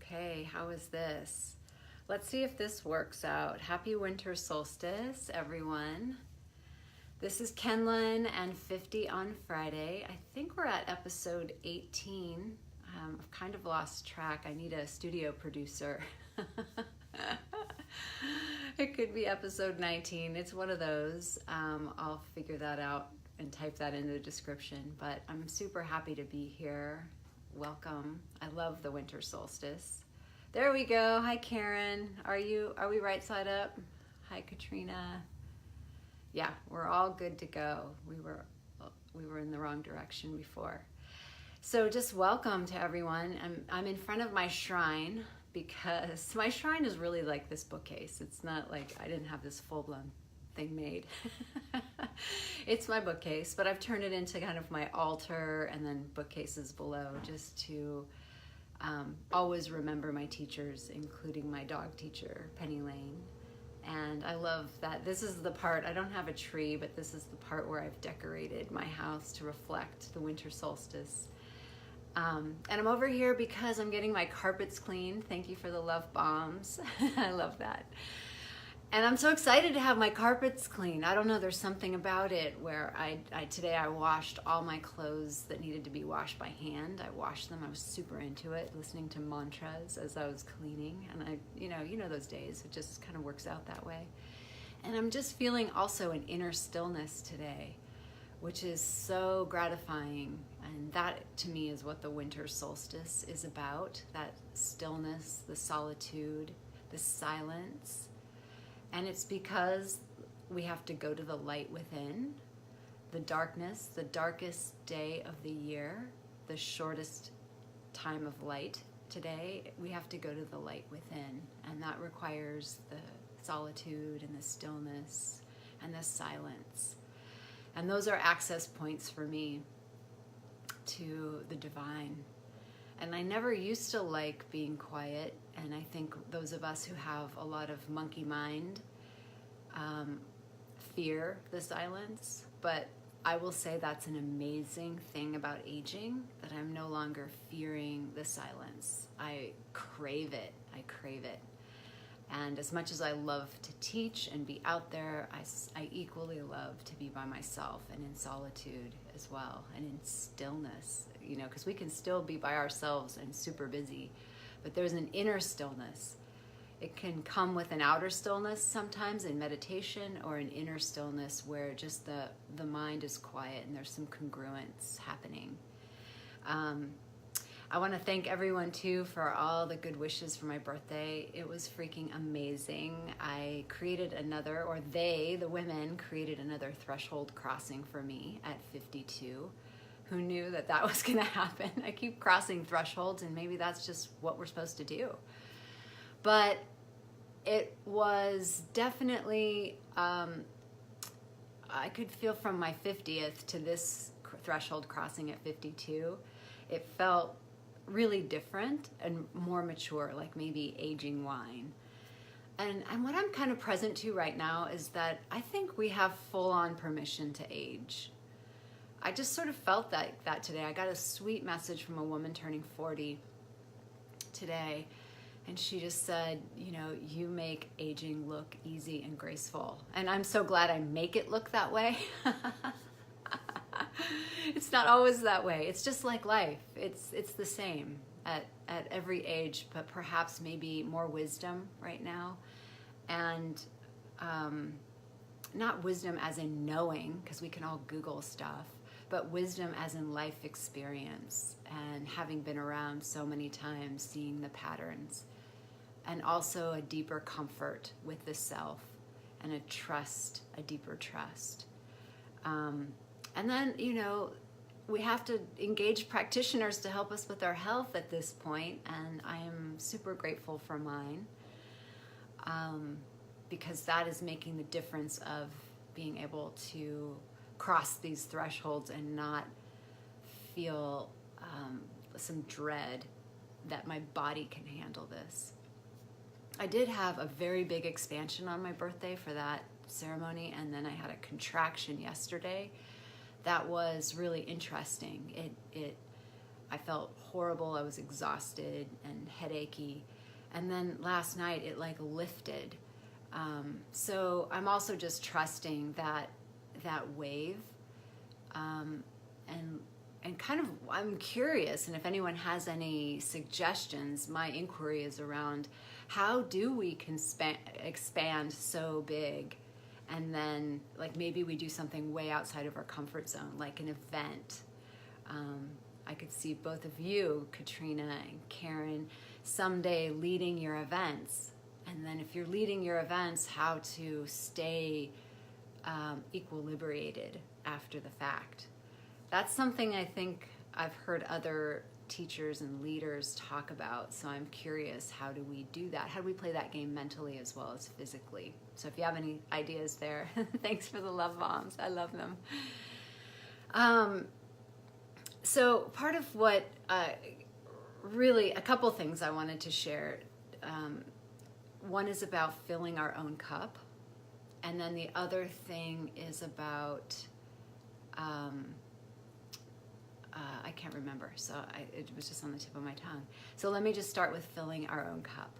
Okay, how is this? Let's see if this works out. Happy winter solstice, everyone. This is Kenlyn and 50 on Friday. I think we're at episode 18. I've kind of lost track. I need a studio producer. It could be episode 19. It's one of those. I'll figure that out and type that in the description. But I'm super happy to be here. Welcome. I love the winter solstice. There we go. Hi, Karen. Are we right side up? Hi, Katrina. Yeah, we're all good to go. We were in the wrong direction before. So just welcome to everyone. I'm in front of my shrine because my shrine is really like this bookcase. It's not like I didn't have this full-blown thing made. It's my bookcase, but I've turned it into kind of my altar and then bookcases below just to always remember my teachers, including my dog teacher, Penny Lane. And I love that this is the part, I don't have a tree, but this is the part where I've decorated my house to reflect the winter solstice. And I'm over here because I'm getting my carpets cleaned. Thank you for the love bombs. I love that. And I'm so excited to have my carpets clean. I don't know, there's something about it where today I washed all my clothes that needed to be washed by hand. I washed them, I was super into it, listening to mantras as I was cleaning. And you know those days, it just kind of works out that way. And I'm just feeling also an inner stillness today, which is so gratifying. And that to me is what the winter solstice is about, that stillness, the solitude, the silence. And it's because we have to go to the light within, the darkness, the darkest day of the year, the shortest time of light today. We have to go to the light within, and that requires the solitude and the stillness and the silence. And those are access points for me to the divine. And I never used to like being quiet, and I think those of us who have a lot of monkey mind fear the silence, but I will say that's an amazing thing about aging, that I'm no longer fearing the silence. I crave it. And as much as I love to teach and be out there, I equally love to be by myself and in solitude as well, and in stillness, because we can still be by ourselves and super busy, but there's an inner stillness. It can come with an outer stillness sometimes in meditation, or an inner stillness where just the mind is quiet and there's some congruence happening. I want to thank everyone too for all the good wishes for my birthday. It was freaking amazing. I created another, or the women created another threshold crossing for me at 52. Who knew that was going to happen? I keep crossing thresholds, and maybe that's just what we're supposed to do. But it was definitely, I could feel from my 50th to this threshold crossing at 52, it felt really different and more mature, like maybe aging wine. And what I'm kind of present to right now is that I think we have full-on permission to age. I just sort of felt that today. I got a sweet message from a woman turning 40 today, and she just said, you make aging look easy and graceful. And I'm so glad I make it look that way. It's not always that way. It's just like life. It's the same at every age, but perhaps maybe more wisdom right now. And not wisdom as in knowing, because we can all Google stuff, but wisdom as in life experience and having been around so many times, seeing the patterns, and also a deeper comfort with the self and a deeper trust. And then, we have to engage practitioners to help us with our health at this point, and I am super grateful for mine, because that is making the difference of being able to cross these thresholds and not feel some dread that my body can handle this. I did have a very big expansion on my birthday for that ceremony, and then I had a contraction yesterday that was really interesting. It I felt horrible. I was exhausted and headachy. And then last night it like lifted. So I'm also just trusting that wave. And kind of, I'm curious, and if anyone has any suggestions, my inquiry is around how do we expand so big, and then like maybe we do something way outside of our comfort zone, like an event. I could see both of you, Katrina and Karen, someday leading your events. And then if you're leading your events, how to stay equilibrated after the fact. That's something I think I've heard other teachers and leaders talk about. So I'm curious, how do we do that? How do we play that game mentally as well as physically? So if you have any ideas there, thanks for the love bombs. I love them. So part of what, really a couple things I wanted to share. One is about filling our own cup. And then the other thing is about, I can't remember, so it was just on the tip of my tongue. So let me just start with filling our own cup.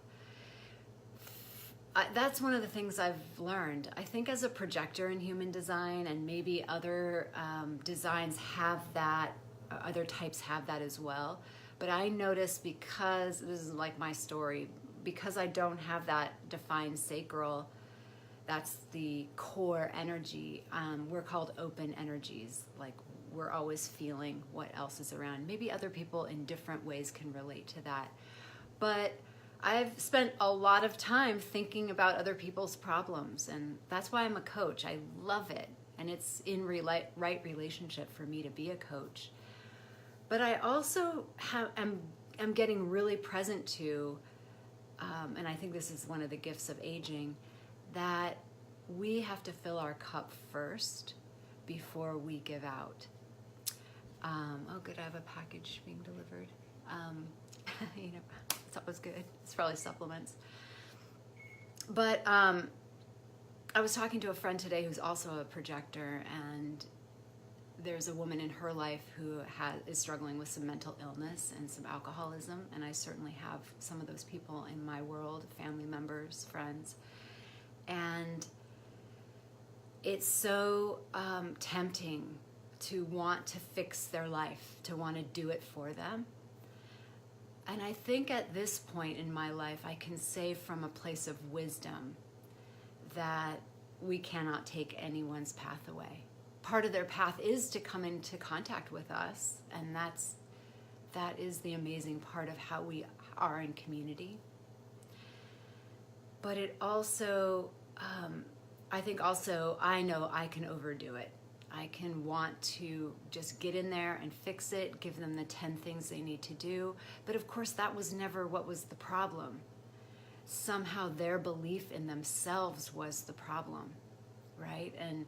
That's one of the things I've learned. I think as a projector in human design, and maybe other designs have that, other types have that as well. But I notice, because this is like my story, because I don't have that defined sacral, that's the core energy. We're called open energies. Like, we're always feeling what else is around. Maybe other people in different ways can relate to that. But I've spent a lot of time thinking about other people's problems, and that's why I'm a coach. I love it, and it's in right relationship for me to be a coach. But I also am getting really present to, and I think this is one of the gifts of aging, that we have to fill our cup first before we give out. Oh, good, I have a package being delivered. You know, it's always good. It's probably supplements. But I was talking to a friend today who's also a projector, and there's a woman in her life who is struggling with some mental illness and some alcoholism, and I certainly have some of those people in my world, family members, friends. And it's so tempting to want to fix their life, to want to do it for them. And I think at this point in my life, I can say from a place of wisdom that we cannot take anyone's path away. Part of their path is to come into contact with us, and that is the amazing part of how we are in community. But it also, I think also, I know I can overdo it. I can want to just get in there and fix it, give them the 10 things they need to do. But of course, that was never what was the problem. Somehow their belief in themselves was the problem, right? And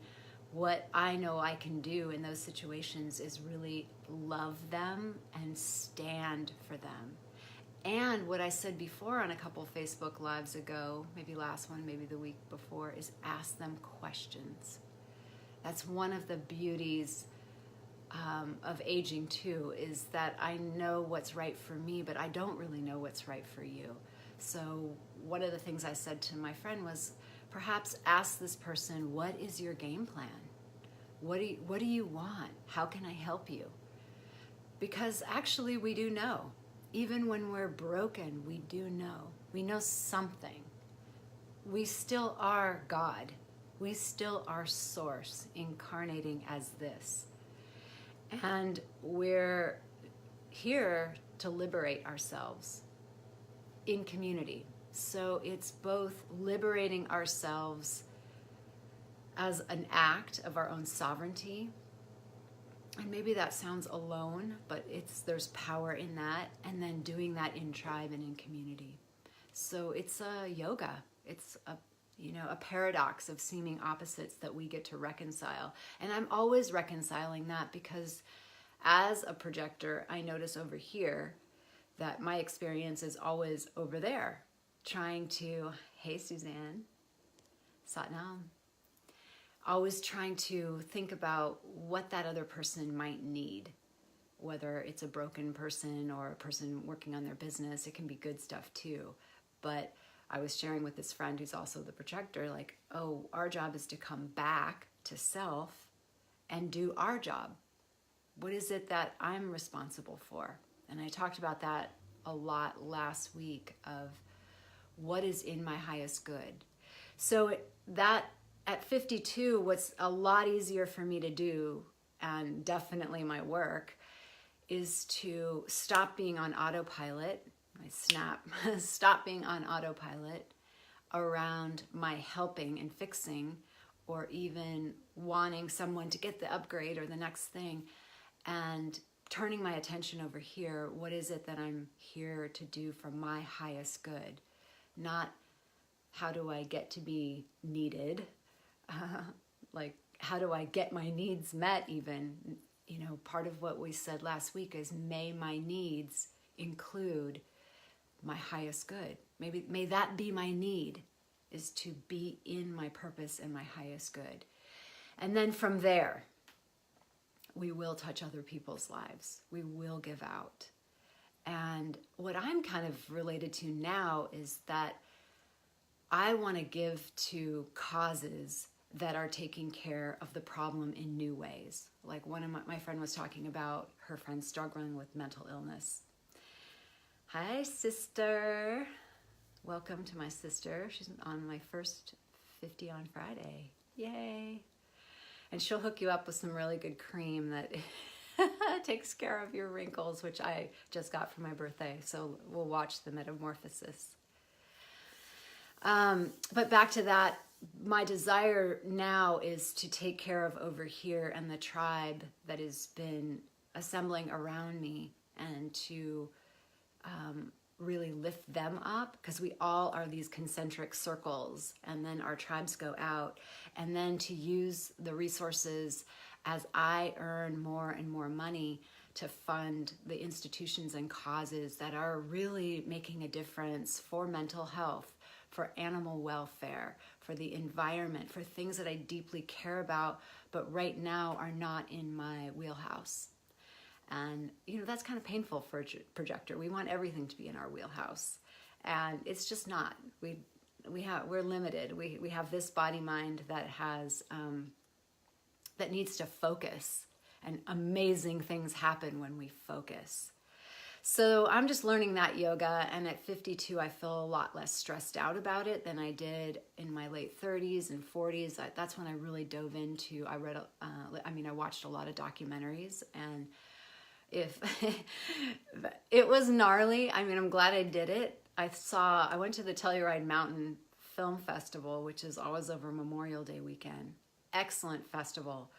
what I know I can do in those situations is really love them and stand for them. And what I said before on a couple Facebook Lives ago, maybe last one, maybe the week before, is ask them questions. That's one of the beauties of aging too, is that I know what's right for me, but I don't really know what's right for you. So one of the things I said to my friend was, perhaps ask this person, what is your game plan? What do you want? How can I help you? Because actually we do know. Even when we're broken, we do know. We know something. We still are God. We still are Source incarnating as this. And we're here to liberate ourselves in community. So it's both liberating ourselves as an act of our own sovereignty. And maybe that sounds alone, but there's power in that. And then doing that in tribe and in community. So it's a yoga. It's a paradox of seeming opposites that we get to reconcile. And I'm always reconciling that, because as a projector, I notice over here that my experience is always over there, trying to, hey Suzanne, Satnam, always trying to think about what that other person might need, whether it's a broken person or a person working on their business. It can be good stuff too. But I was sharing with this friend who's also the projector, like, oh, our job is to come back to self and do our job. What is it that I'm responsible for? And I talked about that a lot last week, of what is in my highest good. So that at 52, what's a lot easier for me to do, and definitely my work, is to stop being on autopilot. I stop being on autopilot around my helping and fixing, or even wanting someone to get the upgrade or the next thing, and turning my attention over here. What is it that I'm here to do for my highest good? Not how do I get to be needed? Like, how do I get my needs met even? You know, part of what we said last week is, may my needs include my highest good. May that be my need, is to be in my purpose and my highest good. And then from there, we will touch other people's lives. We will give out. And what I'm kind of related to now is that I want to give to causes that are taking care of the problem in new ways. Like one of my friend was talking about her friend struggling with mental illness. Hi, sister. Welcome to my sister. She's on my first 50 on Friday. Yay. And she'll hook you up with some really good cream that takes care of your wrinkles, which I just got for my birthday. So we'll watch the metamorphosis. But back to that, my desire now is to take care of over here and the tribe that has been assembling around me, and to really lift them up, because we all are these concentric circles, and then our tribes go out, and then to use the resources as I earn more and more money to fund the institutions and causes that are really making a difference for mental health, for animal welfare, for the environment, for things that I deeply care about, but right now are not in my wheelhouse. And, you know, that's kind of painful for a projector. We want everything to be in our wheelhouse. And it's just not. We're limited. We have this body mind that has, that needs to focus. And amazing things happen when we focus. So I'm just learning that yoga, and at 52, I feel a lot less stressed out about it than I did in my late 30s and 40s. That's when I really dove into, I watched a lot of documentaries, and if it was gnarly. I mean, I'm glad I did it. I went to the Telluride Mountain Film Festival, which is always over Memorial Day weekend. Excellent festival.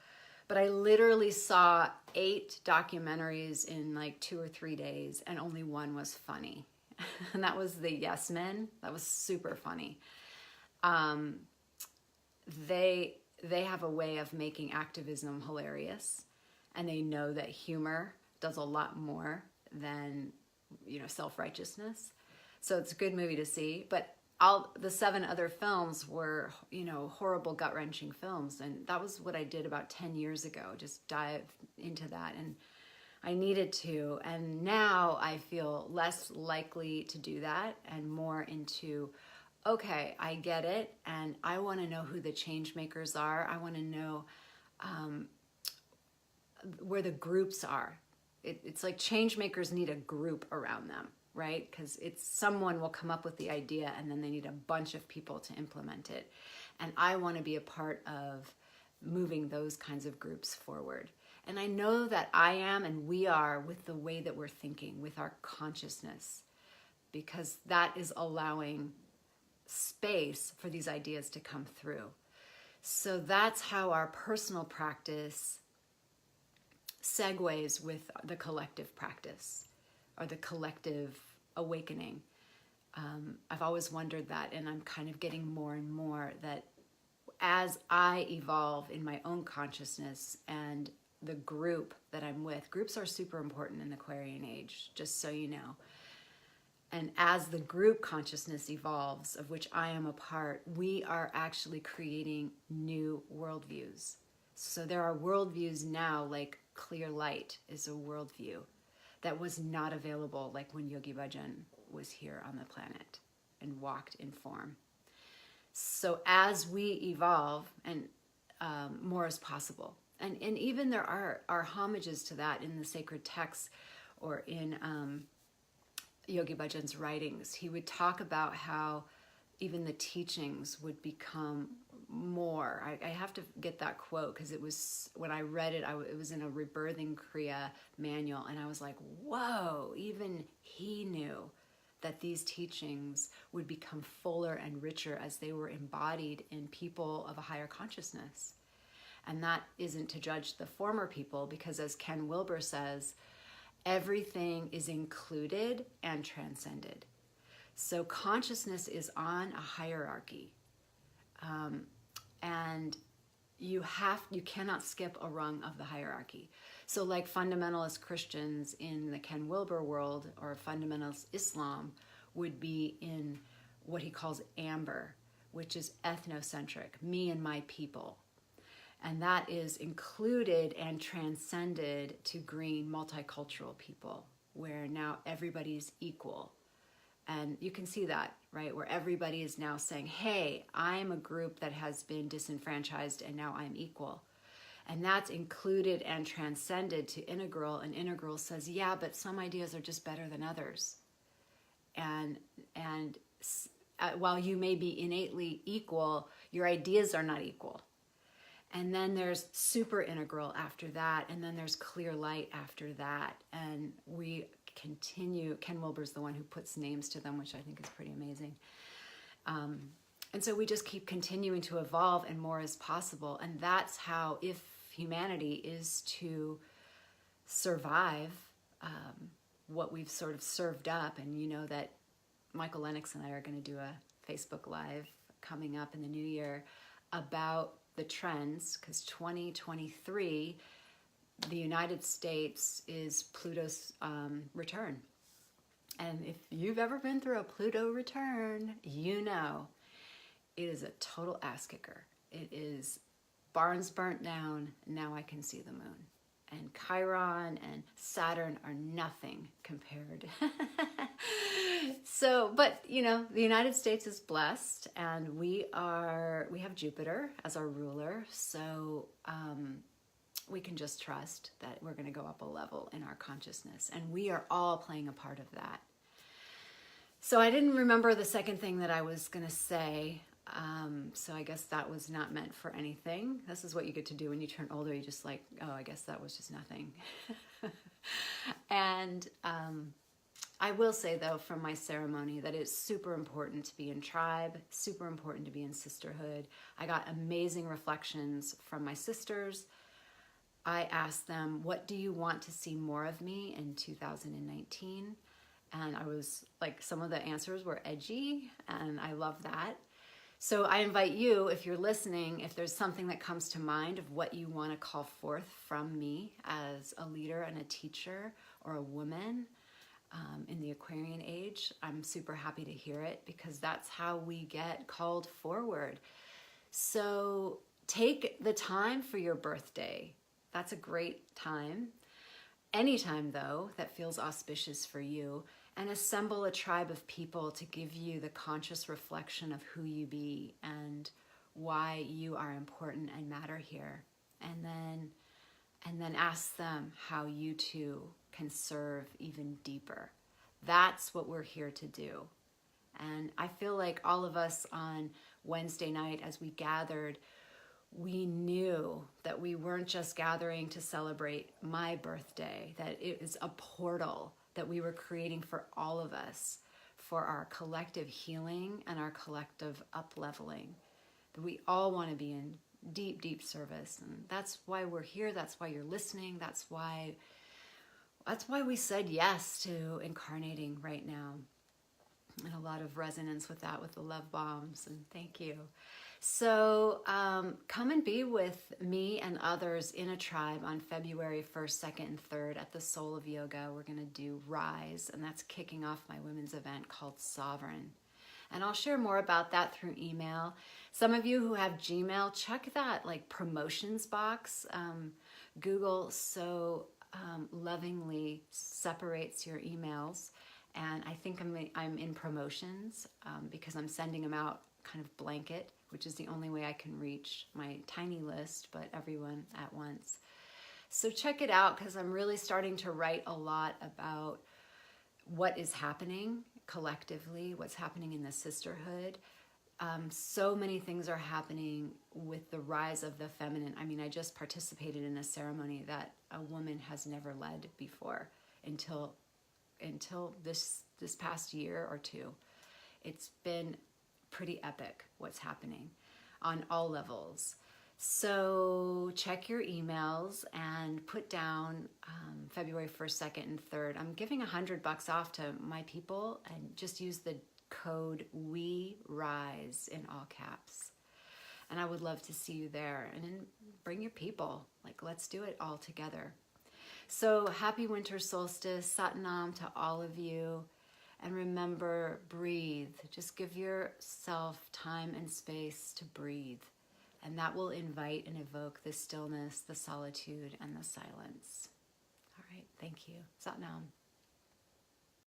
But I literally saw 8 documentaries in like 2 or 3 days, and only one was funny. And that was the Yes Men. That was super funny. They have a way of making activism hilarious, and they know that humor does a lot more than, you know, self-righteousness. So it's a good movie to see. But the 7 other films were, you know, horrible, gut-wrenching films. And that was what I did about 10 years ago, just dive into that. And I needed to. And now I feel less likely to do that and more into, okay, I get it. And I want to know who the change makers are. I want to know where the groups are. It's like change makers need a group around them, right? Because someone will come up with the idea, and then they need a bunch of people to implement it. And I want to be a part of moving those kinds of groups forward. And I know that I am, and we are, with the way that we're thinking, with our consciousness, because that is allowing space for these ideas to come through. So that's how our personal practice segues with the collective practice, or the collective awakening. I've always wondered that, and I'm kind of getting more and more that as I evolve in my own consciousness and the group that I'm with, groups are super important in the Aquarian age, just so you know. And as the group consciousness evolves, of which I am a part, we are actually creating new worldviews. So there are worldviews now, like clear light is a worldview that was not available like when Yogi Bhajan was here on the planet and walked in form. So as we evolve, and more is possible. And even there are homages to that in the sacred texts or in Yogi Bhajan's writings. He would talk about how even the teachings would become more. I have to get that quote because it was, when I read it, it was in a Rebirthing Kriya manual, and I was like, whoa, even he knew that these teachings would become fuller and richer as they were embodied in people of a higher consciousness. And that isn't to judge the former people, because as Ken Wilber says, everything is included and transcended. So consciousness is on a hierarchy. And you cannot skip a rung of the hierarchy. So like fundamentalist Christians in the Ken Wilber world, or fundamentalist Islam, would be in what he calls amber, which is ethnocentric, me and my people. And that is included and transcended to green, multicultural people, where now everybody's equal. And you can see that, right? Where everybody is now saying, hey, I'm a group that has been disenfranchised and now I'm equal. And that's included and transcended to integral. And integral says, yeah, but some ideas are just better than others. And while you may be innately equal, your ideas are not equal. And then there's super integral after that. And then there's clear light after that. And we continue. Ken Wilber's the one who puts names to them, which I think is pretty amazing. And so we just keep continuing to evolve, and more is possible. And that's how, if humanity is to survive what we've sort of served up, and you know that Michael Lennox and I are going to do a Facebook Live coming up in the new year about the trends, because 2023, the United States is Pluto's return. And if you've ever been through a Pluto return, you know it is a total ass kicker. It is barns burnt down, now I can see the moon. And Chiron and Saturn are nothing compared. So, but you know, the United States is blessed, and we have Jupiter as our ruler. So we can just trust that we're going to go up a level in our consciousness, and we are all playing a part of that. So I didn't remember the second thing that I was going to say. So I guess that was not meant for anything. This is what you get to do when you turn older. You just like, oh, I guess that was just nothing. And I will say, though, from my ceremony, that it's super important to be in tribe, super important to be in sisterhood. I got amazing reflections from my sisters. I asked them, what do you want to see more of me in 2019? And I was like, some of the answers were edgy, and I love that. So I invite you, if you're listening, if there's something that comes to mind of what you want to call forth from me as a leader and a teacher or a woman in the Aquarian age, I'm super happy to hear it, because that's how we get called forward. So take the time for your birthday. That's a great time. Anytime, though, that feels auspicious for you. And assemble a tribe of people to give you the conscious reflection of who you be and why you are important and matter here. And then ask them how you too can serve even deeper. That's what we're here to do. And I feel like all of us on Wednesday night, as we gathered, we knew that we weren't just gathering to celebrate my birthday, that it is a portal that we were creating for all of us, for our collective healing and our collective up-leveling. That we all want to be in deep, deep service. And that's why we're here. That's why you're listening. That's why we said yes to incarnating right now. And a lot of resonance with that, with the love bombs. And thank you. So come and be with me and others in a tribe on February 1st, 2nd, and 3rd at the Soul of Yoga. We're going to do Rise, and that's kicking off my women's event called Sovereign. And I'll share more about that through email. Some of you who have Gmail, check that like promotions box. Google so lovingly separates your emails, and I think I'm in promotions because I'm sending them out kind of blanket, which is the only way I can reach my tiny list, but everyone at once. So check it out, because I'm really starting to write a lot about what is happening collectively, what's happening in the sisterhood. So many things are happening with the rise of the feminine. I mean, I just participated in a ceremony that a woman has never led before until this past year or two. It's been pretty epic what's happening on all levels. So check your emails and put down February 1st, 2nd, and 3rd. I'm giving $100 off to my people, and just use the code We Rise in all caps. And I would love to see you there, and then bring your people. Like, let's do it all together. So happy winter solstice, Satanam to all of you. And remember, breathe. Just give yourself time and space to breathe. And that will invite and evoke the stillness, the solitude, and the silence. All right, thank you. Satnam.